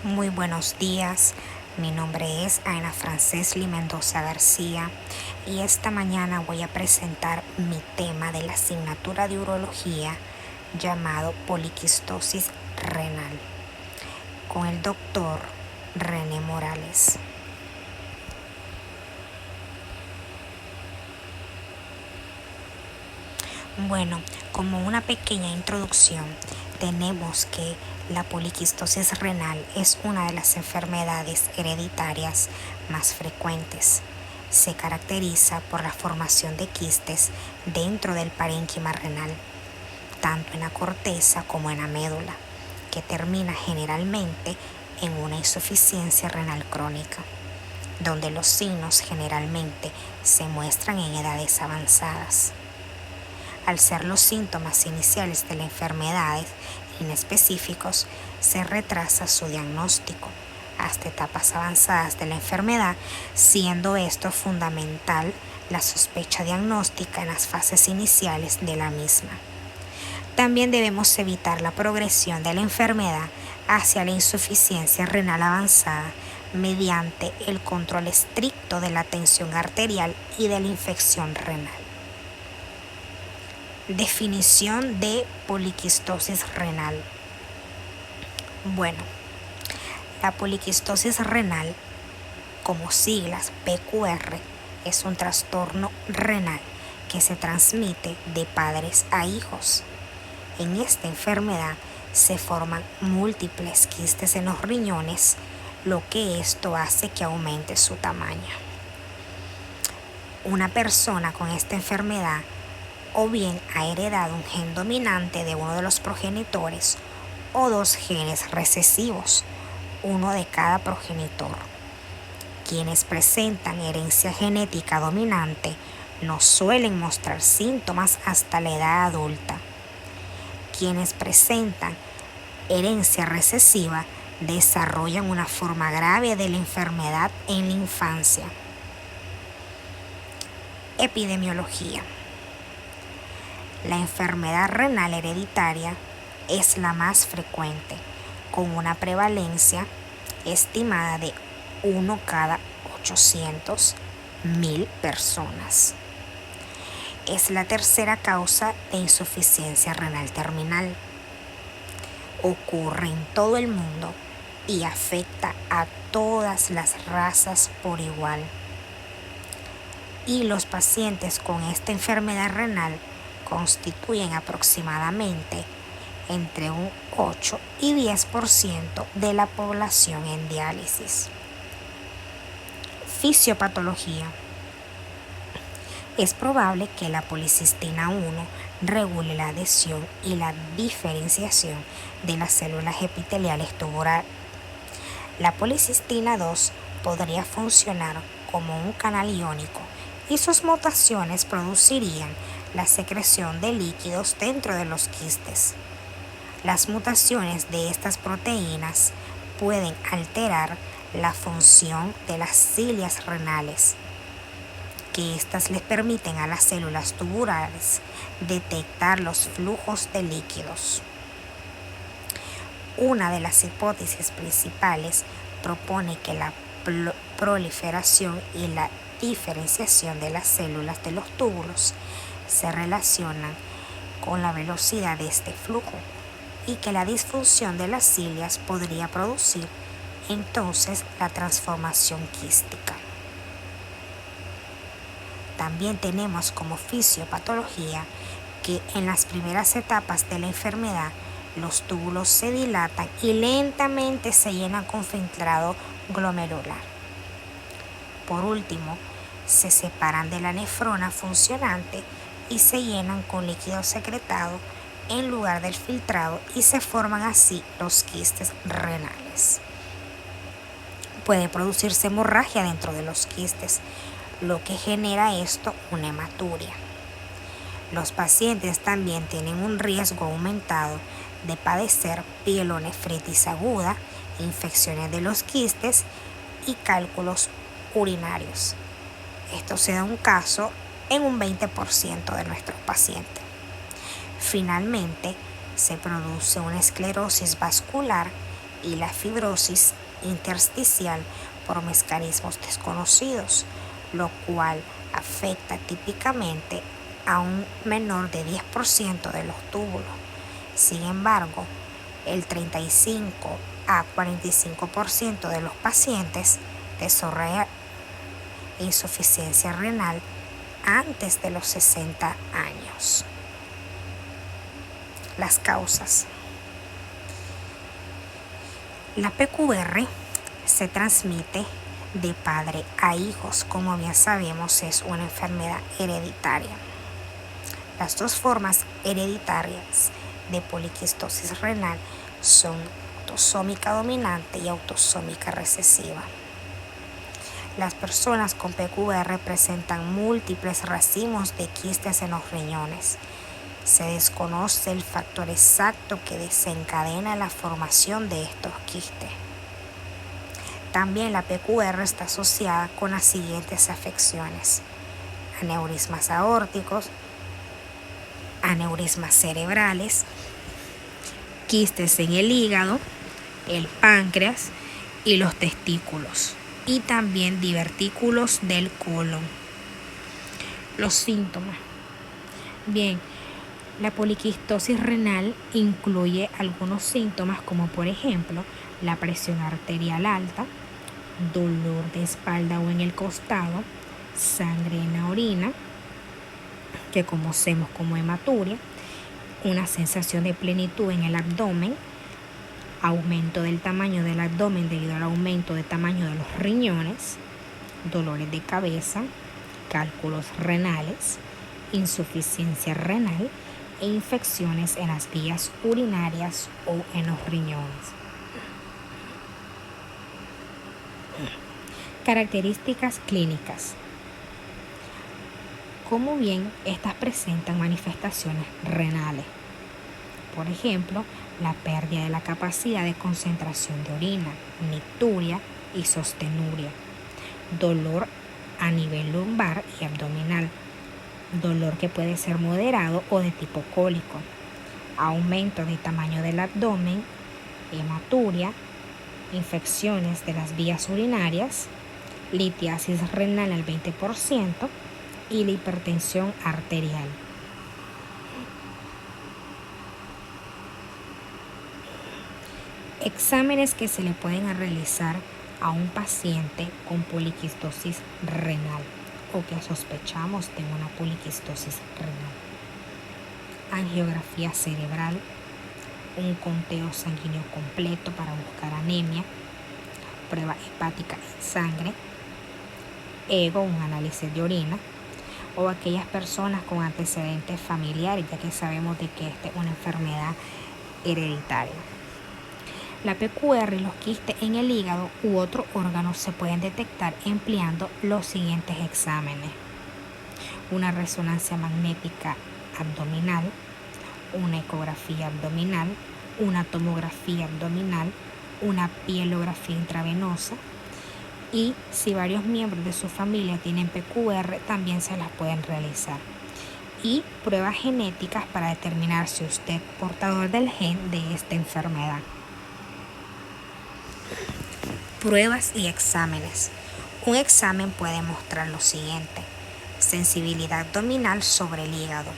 Muy buenos días, mi nombre es Ana Francesli Mendoza García y esta mañana voy a presentar mi tema de la asignatura de urología llamado poliquistosis renal con el doctor René Morales. Bueno, como una pequeña introducción, tenemos que la poliquistosis renal es una de las enfermedades hereditarias más frecuentes. Se caracteriza por la formación de quistes dentro del parénquima renal, tanto en la corteza como en la médula, que termina generalmente en una insuficiencia renal crónica, donde los signos generalmente se muestran en edades avanzadas. Al ser los síntomas iniciales de la enfermedad inespecíficos, se retrasa su diagnóstico hasta etapas avanzadas de la enfermedad, siendo esto fundamental la sospecha diagnóstica en las fases iniciales de la misma. También debemos evitar la progresión de la enfermedad hacia la insuficiencia renal avanzada mediante el control estricto de la tensión arterial y de la infección renal. Definición de poliquistosis renal. Bueno, la poliquistosis renal, como siglas PQR, es un trastorno renal que se transmite de padres a hijos. En esta enfermedad se forman múltiples quistes en los riñones, lo que esto hace que aumente su tamaño. Una persona con esta enfermedad o bien ha heredado un gen dominante de uno de los progenitores o dos genes recesivos, uno de cada progenitor. Quienes presentan herencia genética dominante no suelen mostrar síntomas hasta la edad adulta. Quienes presentan herencia recesiva desarrollan una forma grave de la enfermedad en la infancia. Epidemiología. La enfermedad renal hereditaria es la más frecuente, con una prevalencia estimada de 1 cada 800.000 personas. Es la tercera causa de insuficiencia renal terminal. Ocurre en todo el mundo y afecta a todas las razas por igual. Y los pacientes con esta enfermedad renal constituyen aproximadamente entre un 8 y 10% de la población en diálisis. Fisiopatología. Es probable que la policistina 1 regule la adhesión y la diferenciación de las células epiteliales tubulares. La policistina 2 podría funcionar como un canal iónico y sus mutaciones producirían la secreción de líquidos dentro de los quistes. Las mutaciones de estas proteínas pueden alterar la función de las cilias renales, que éstas les permiten a las células tubulares detectar los flujos de líquidos. Una de las hipótesis principales propone que la proliferación y la diferenciación de las células de los túbulos se relacionan con la velocidad de este flujo y que la disfunción de las cilias podría producir entonces la transformación quística. También tenemos como fisiopatología que en las primeras etapas de la enfermedad los túbulos se dilatan y lentamente se llenan con filtrado glomerular. Por último, se separan de la nefrona funcionante y se llenan con líquido secretado en lugar del filtrado y se forman así los quistes renales. Puede producirse hemorragia dentro de los quistes, lo que genera esto una hematuria. Los pacientes también tienen un riesgo aumentado de padecer pielonefritis aguda, infecciones de los quistes y cálculos urinarios. Esto se da un caso en un 20% de nuestros pacientes. Finalmente, se produce una esclerosis vascular y la fibrosis intersticial por mecanismos desconocidos, lo cual afecta típicamente a un menor de 10% de los túbulos. Sin embargo, el 35 a 45% de los pacientes desarrolla insuficiencia renal antes de los 60 años. Las causas. La PQR se transmite de padre a hijos, como bien sabemos, es una enfermedad hereditaria. Las dos formas hereditarias de poliquistosis renal son autosómica dominante y autosómica recesiva. Las personas con PQR presentan múltiples racimos de quistes en los riñones. Se desconoce el factor exacto que desencadena la formación de estos quistes. También la PQR está asociada con las siguientes afecciones: aneurismas aórticos, aneurismas cerebrales, quistes en el hígado, el páncreas y los testículos, y también divertículos del colon. Los síntomas. Bien, la poliquistosis renal incluye algunos síntomas como por ejemplo la presión arterial alta, dolor de espalda o en el costado, sangre en la orina, que conocemos como hematuria, una sensación de plenitud en el abdomen, aumento del tamaño del abdomen debido al aumento de tamaño de los riñones, dolores de cabeza, cálculos renales, insuficiencia renal e infecciones en las vías urinarias o en los riñones. Características clínicas. Como bien, estas presentan manifestaciones renales. Por ejemplo, la pérdida de la capacidad de concentración de orina, nicturia y sostenuria, dolor a nivel lumbar y abdominal, dolor que puede ser moderado o de tipo cólico, aumento de tamaño del abdomen, hematuria, infecciones de las vías urinarias, litiasis renal al 20% y la hipertensión arterial. Exámenes que se le pueden realizar a un paciente con poliquistosis renal o que sospechamos de una poliquistosis renal: angiografía cerebral, un conteo sanguíneo completo para buscar anemia, prueba hepática en sangre, EGO, un análisis de orina, o aquellas personas con antecedentes familiares, ya que sabemos de que esta es una enfermedad hereditaria. La PQR y los quistes en el hígado u otros órganos se pueden detectar empleando los siguientes exámenes: una resonancia magnética abdominal, una ecografía abdominal, una tomografía abdominal, una pielografía intravenosa, y si varios miembros de su familia tienen PQR, también se las pueden realizar. Y pruebas genéticas para determinar si usted es portador del gen de esta enfermedad. Pruebas y exámenes. Un examen puede mostrar lo siguiente: sensibilidad abdominal sobre el hígado,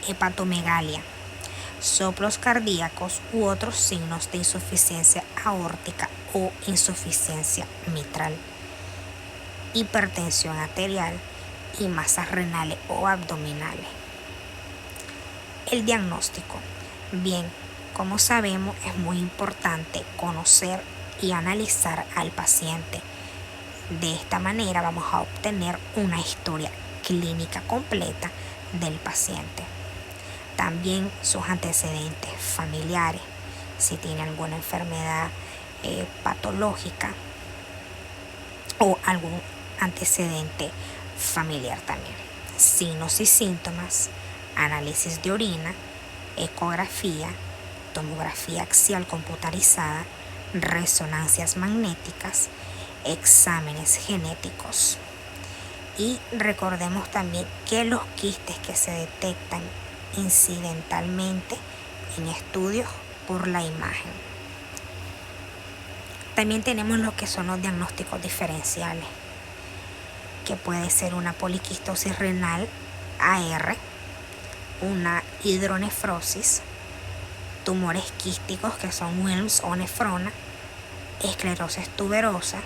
hepatomegalia, soplos cardíacos u otros signos de insuficiencia aórtica o insuficiencia mitral, hipertensión arterial y masas renales o abdominales. El diagnóstico. Bien, como sabemos, es muy importante conocer y analizar al paciente. De esta manera vamos a obtener una historia clínica completa del paciente. También sus antecedentes familiares, si tiene alguna enfermedad patológica o algún antecedente familiar también. Signos y síntomas: análisis de orina, ecografía, tomografía axial computarizada, resonancias magnéticas, exámenes genéticos. Y recordemos también que los quistes que se detectan incidentalmente en estudios por la imagen. También tenemos lo que son los diagnósticos diferenciales, que puede ser una poliquistosis renal AR, una hidronefrosis, tumores quísticos que son Wilms o nefrona, esclerosis tuberosa,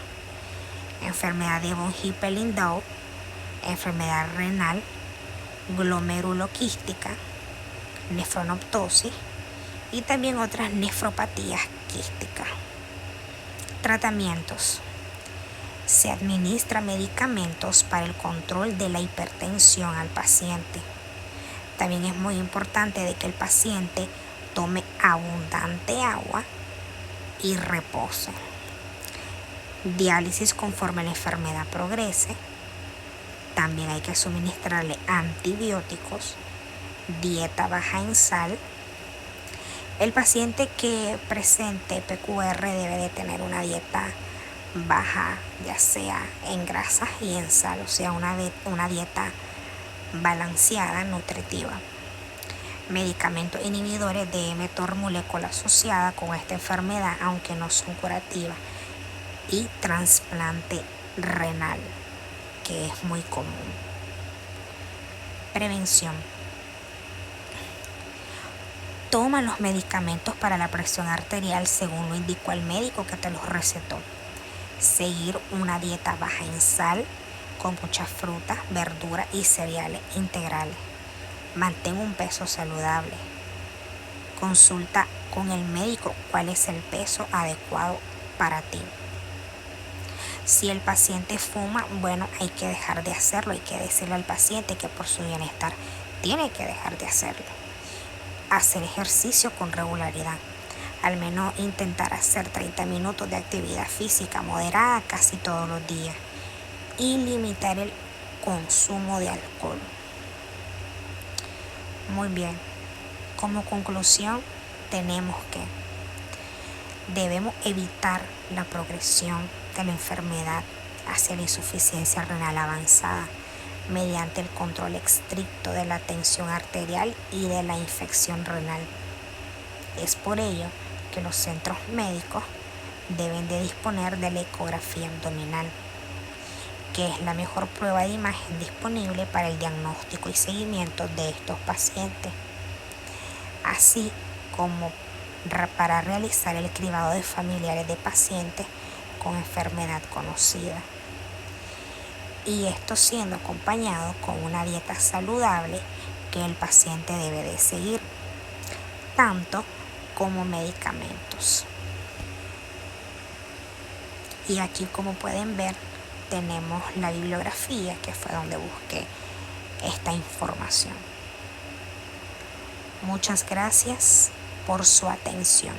enfermedad de von Hippel-Lindau, enfermedad renal glomeruloquística, nefronoptosis y también otras nefropatías quísticas. Tratamientos. Se administra medicamentos para el control de la hipertensión al paciente. También es muy importante de que el paciente tome abundante agua y repose. Diálisis conforme la enfermedad progrese. También hay que suministrarle antibióticos, dieta baja en sal. El paciente que presente PQR debe de tener una dieta baja, ya sea en grasas y en sal, o sea, una dieta balanceada, nutritiva. Medicamentos inhibidores de mTOR molécula asociada con esta enfermedad, aunque no son curativas, y trasplante renal, que es muy común. Prevención. Toma los medicamentos para la presión arterial según lo indicó el médico que te los recetó. Seguir una dieta baja en sal, con muchas frutas, verduras y cereales integrales. Mantén un peso saludable. Consulta con el médico cuál es el peso adecuado para ti. Si el paciente fuma, bueno, hay que dejar de hacerlo. Hay que decirle al paciente que por su bienestar tiene que dejar de hacerlo. Hacer ejercicio con regularidad. Al menos intentar hacer 30 minutos de actividad física moderada casi todos los días. Y limitar el consumo de alcohol. Muy bien. Como conclusión, tenemos que debemos evitar la progresión de la enfermedad hacia la insuficiencia renal avanzada mediante el control estricto de la tensión arterial y de la infección renal. Es por ello que los centros médicos deben de disponer de la ecografía abdominal, que es la mejor prueba de imagen disponible para el diagnóstico y seguimiento de estos pacientes, así como para realizar el cribado de familiares de pacientes con enfermedad conocida. Y esto siendo acompañado con una dieta saludable que el paciente debe de seguir, tanto como medicamentos. Y aquí, como pueden ver, tenemos la bibliografía, que fue donde busqué esta información. Muchas gracias por su atención.